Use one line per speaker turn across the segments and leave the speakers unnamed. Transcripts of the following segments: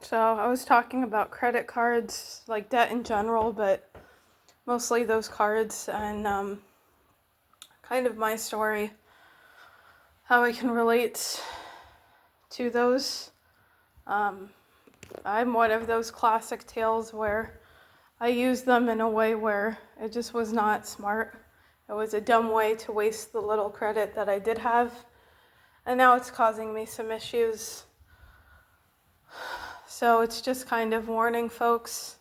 So I was talking about credit cards, like debt in general, but mostly those cards and kind of my story, how I can relate to those. Um, I'm one of those classic tales where I used them in a way where it just was not smart. It was a dumb way to waste the little credit that I did have, and now it's causing me some issues. So it's just kind of warning folks.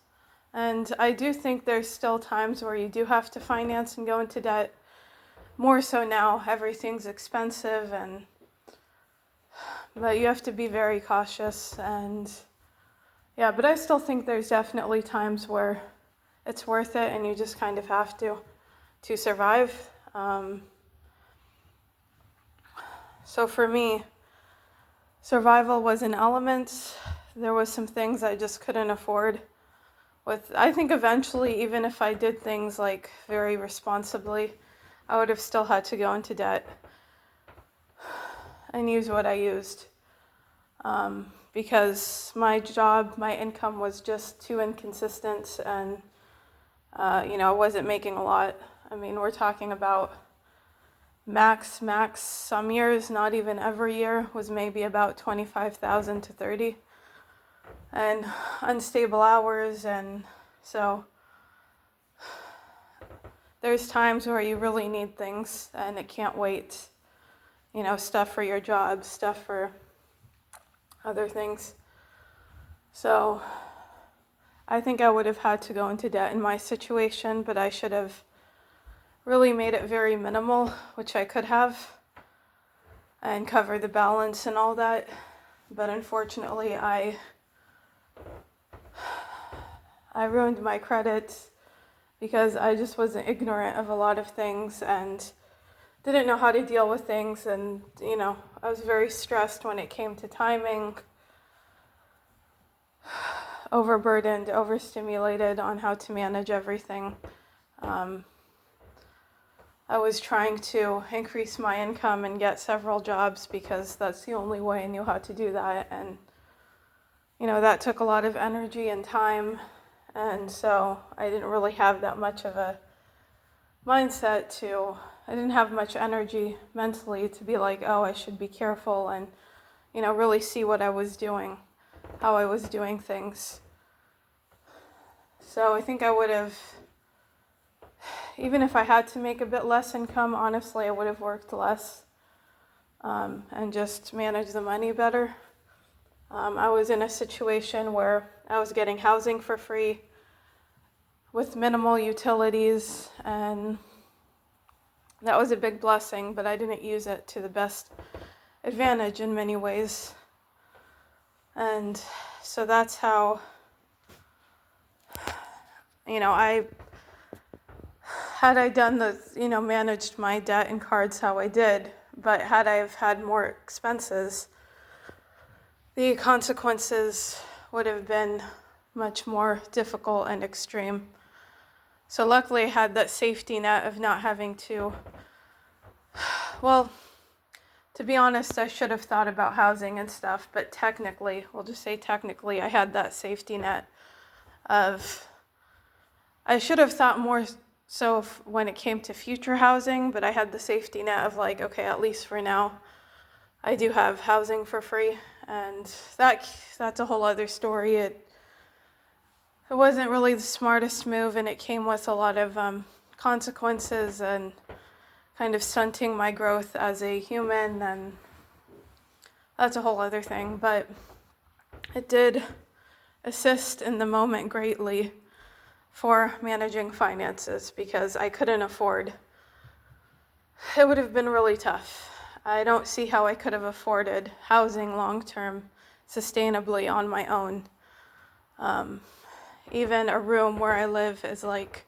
And I do think there's still times where you do have to finance and go into debt. More so now, everything's expensive, but you have to be very cautious. And yeah, but I still think there's definitely times where it's worth it, and you just kind of have to survive. So for me, survival was an element. There was some things I just couldn't afford. I think eventually, even if I did things like very responsibly, I would have still had to go into debt and use what I used, because my job, my income was just too inconsistent, and I wasn't making a lot. I mean, we're talking about max some years, not even every year, was maybe about 25,000 to 30, and unstable hours, and so there's times where you really need things and it can't wait. Stuff for your job, stuff for other things. So I think I would have had to go into debt in my situation, but I should have really made it very minimal, which I could have, and cover the balance and all that. But unfortunately, I ruined my credit because I just was ignorant of a lot of things and didn't know how to deal with things. And, I was very stressed when it came to timing, overburdened, overstimulated on how to manage everything. I was trying to increase my income and get several jobs because that's the only way I knew how to do that. And, that took a lot of energy and time. And so I didn't really have that much of a mindset I didn't have much energy mentally to be like, oh, I should be careful and, really see what I was doing, how I was doing things. So I think I would have, even if I had to make a bit less income, honestly, I would have worked less and just managed the money better. I was in a situation where I was getting housing for free with minimal utilities, and that was a big blessing, but I didn't use it to the best advantage in many ways. And so that's how, had I done managed my debt and cards how I did, but had I have had more expenses, the consequences would have been much more difficult and extreme. So luckily I had that safety net of not having to, well, to be honest, I should have thought about housing and stuff, but technically, we'll just say technically, I had that safety net of, I should have thought more so when it came to future housing, but I had the safety net of like, okay, at least for now, I do have housing for free, and that's a whole other story. It wasn't really the smartest move, and it came with a lot of consequences and kind of stunting my growth as a human, and that's a whole other thing. But it did assist in the moment greatly for managing finances because I couldn't afford. It would have been really tough. I don't see how I could have afforded housing long-term sustainably on my own. Even a room where I live is like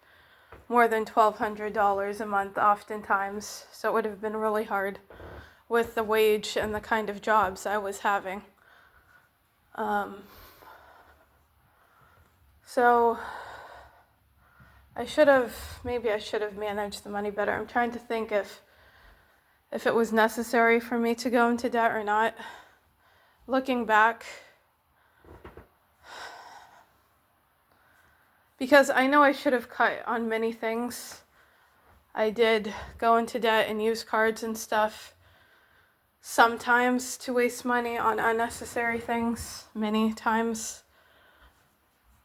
more than $1,200 a month oftentimes, so it would have been really hard with the wage and the kind of jobs I was having. So maybe I should have managed the money better. I'm trying to think if it was necessary for me to go into debt or not. Looking back, because I know I should have cut on many things. I did go into debt and use cards and stuff sometimes to waste money on unnecessary things, many times.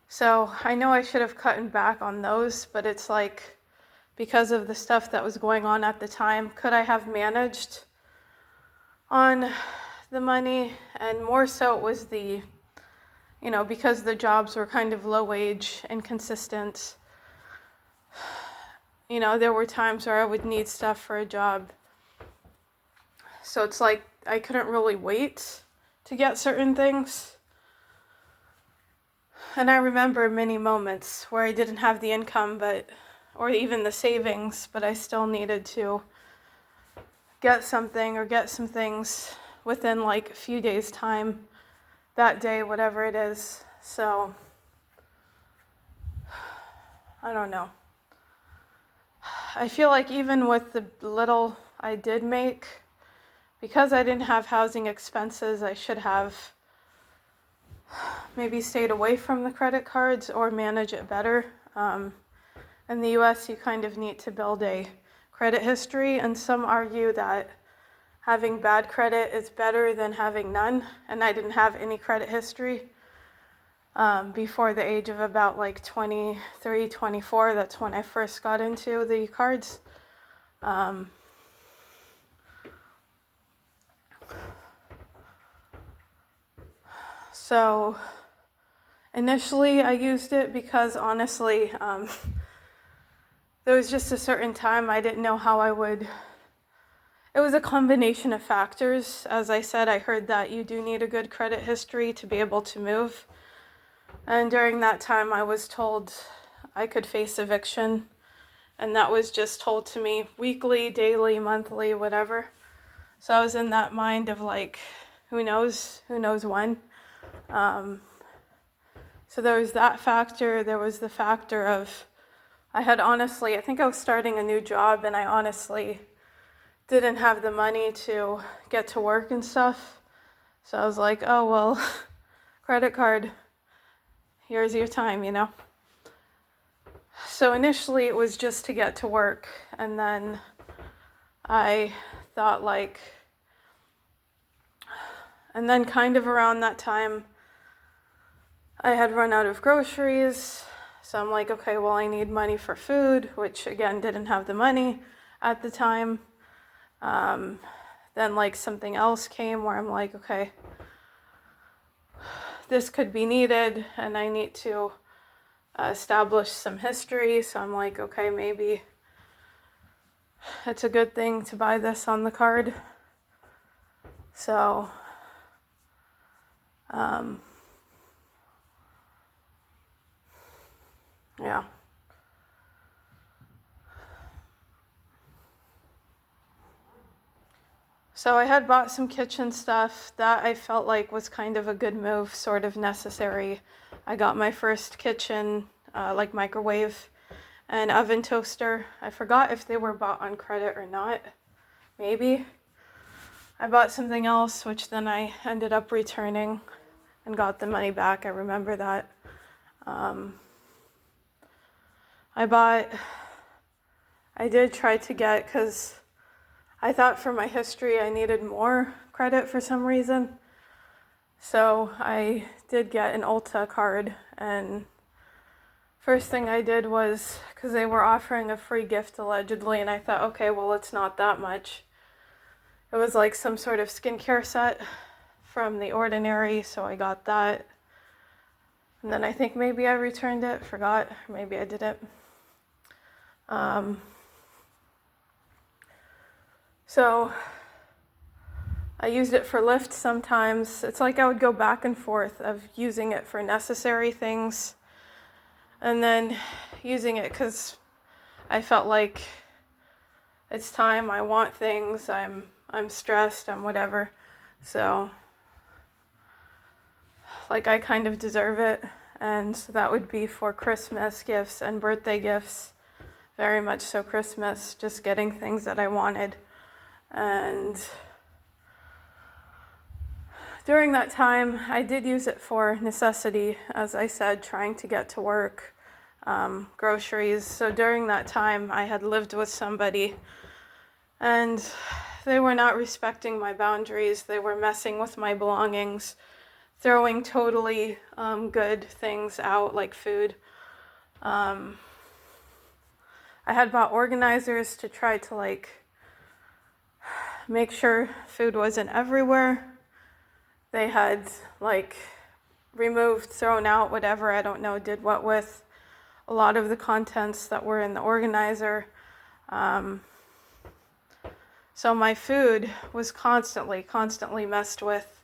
So I know I should have cut back on those, but it's like, because of the stuff that was going on at the time, could I have managed on the money? And more so it was the, because the jobs were kind of low wage and consistent. There were times where I would need stuff for a job. So it's like I couldn't really wait to get certain things. And I remember many moments where I didn't have the income, or even the savings, but I still needed to get something or get some things within like a few days' time, that day, whatever it is. So, I don't know. I feel like even with the little I did make, because I didn't have housing expenses, I should have maybe stayed away from the credit cards or manage it better. In the US, you kind of need to build a credit history, and some argue that having bad credit is better than having none, and I didn't have any credit history before the age of about like 23, 24. That's when I first got into the cards. So initially I used it because honestly, there was just a certain time I didn't know how I would. It was a combination of factors. As I said, I heard that you do need a good credit history to be able to move. And during that time, I was told I could face eviction. And that was just told to me weekly, daily, monthly, whatever. So I was in that mind of like, who knows when. So there was that factor. There was the factor of, I think I was starting a new job, and I honestly didn't have the money to get to work and stuff. So I was like, oh, well, credit card, here's your time, So initially it was just to get to work. And then I thought and then kind of around that time, I had run out of groceries. So I'm like, okay, well, I need money for food, which again, didn't have the money at the time. Then like something else came where I'm like, okay, this could be needed, and I need to establish some history. So I'm like, okay, maybe it's a good thing to buy this on the card. So, yeah. So I had bought some kitchen stuff that I felt like was kind of a good move, sort of necessary. I got my first kitchen, like microwave and oven toaster. I forgot if they were bought on credit or not. Maybe. I bought something else, which then I ended up returning and got the money back. I remember that. I did try to get, because I thought for my history I needed more credit for some reason. So I did get an Ulta card, and first thing I did was, because they were offering a free gift allegedly, and I thought, okay, well, it's not that much. It was like some sort of skincare set from The Ordinary, so I got that. And then I think maybe I returned it, forgot, or maybe I didn't. So I used it for Lyft sometimes. It's like I would go back and forth of using it for necessary things and then using it because I felt like it's time, I want things, I'm stressed, I'm whatever. So like I kind of deserve it, and that would be for Christmas gifts and birthday gifts. Very much so Christmas, just getting things that I wanted. And during that time, I did use it for necessity, as I said, trying to get to work. groceries. So during that time, I had lived with somebody, and they were not respecting my boundaries. They were messing with my belongings, throwing totally good things out, like food. I had bought organizers to try to make sure food wasn't everywhere. They had removed, thrown out, whatever, I don't know, did what with a lot of the contents that were in the organizer. So my food was constantly messed with.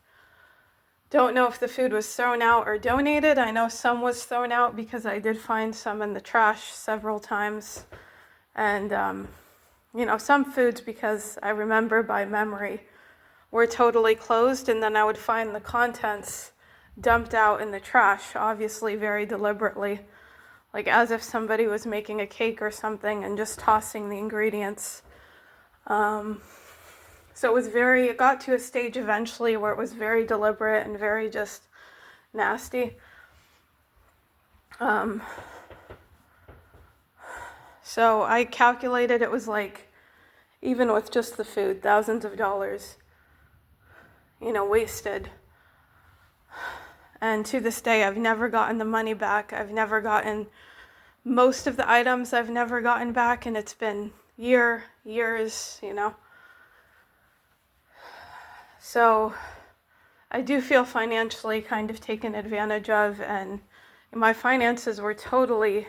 Don't know if the food was thrown out or donated. I know some was thrown out because I did find some in the trash several times. And, some foods, because I remember by memory, were totally closed, and then I would find the contents dumped out in the trash, obviously very deliberately, like as if somebody was making a cake or something and just tossing the ingredients. So it got to a stage eventually where it was very deliberate and very just nasty. So I calculated it was even with just the food, thousands of dollars, wasted. And to this day, I've never gotten the money back. I've never gotten most of the items I've never gotten back, and it's been years. So I do feel financially kind of taken advantage of, and my finances were totally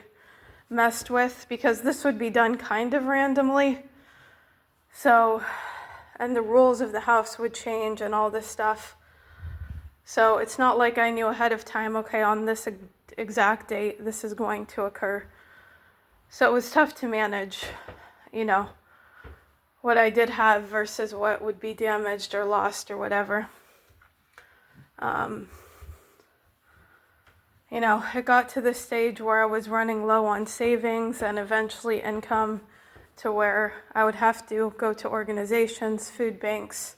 messed with because this would be done kind of randomly. So, and the rules of the house would change and all this stuff. So it's not like I knew ahead of time, okay, on this exact date, this is going to occur. So it was tough to manage, what I did have versus what would be damaged or lost or whatever. It got to the stage where I was running low on savings and eventually income, to where I would have to go to organizations, food banks,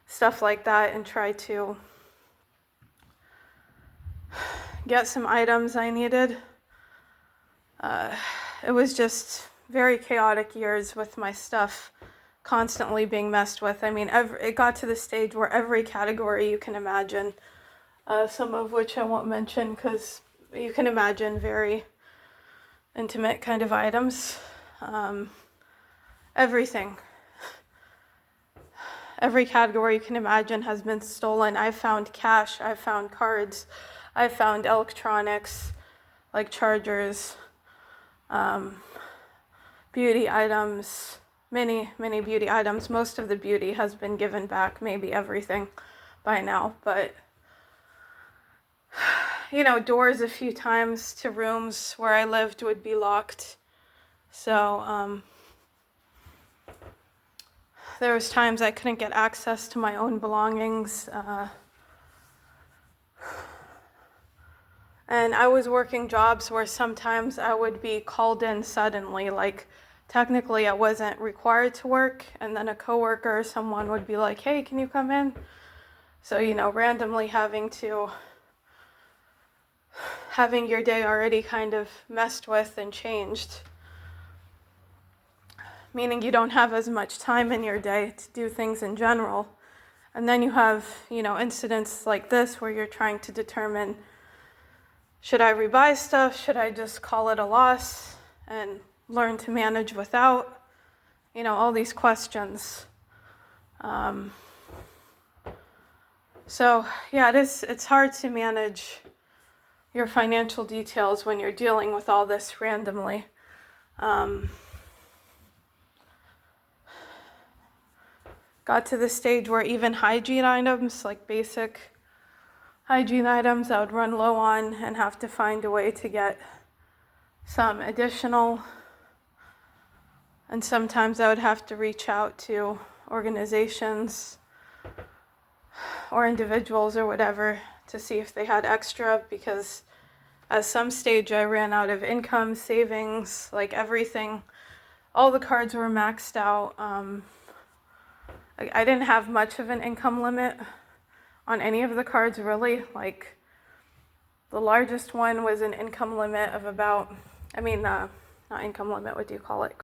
stuff like that, and try to get some items I needed. It was just very chaotic years with my stuff constantly being messed with. I mean, it got to the stage where every category you can imagine, some of which I won't mention because you can imagine very intimate kind of items. Everything. Every category you can imagine has been stolen. I've found cash, I've found cards, I've found electronics, like chargers, beauty items, many beauty items. Most of the beauty has been given back, maybe everything by now, but doors a few times to rooms where I lived would be locked. So there was times I couldn't get access to my own belongings. And I was working jobs where sometimes I would be called in suddenly, technically I wasn't required to work, and then a coworker or someone would be like, hey, can you come in? So, randomly having your day already kind of messed with and changed, meaning you don't have as much time in your day to do things in general. And then you have, incidents like this where you're trying to determine, should I rebuy stuff? Should I just call it a loss and learn to manage without? All these questions. So yeah, it's hard to manage your financial details when you're dealing with all this randomly. Got to the stage where even hygiene items, like basic hygiene items, I would run low on and have to find a way to get some additional. And sometimes I would have to reach out to organizations or individuals or whatever to see if they had extra, because at some stage I ran out of income, savings, everything. All the cards were maxed out. I didn't have much of an income limit on any of the cards, really. The largest one was an income limit of about I mean, not income limit, what do you call it?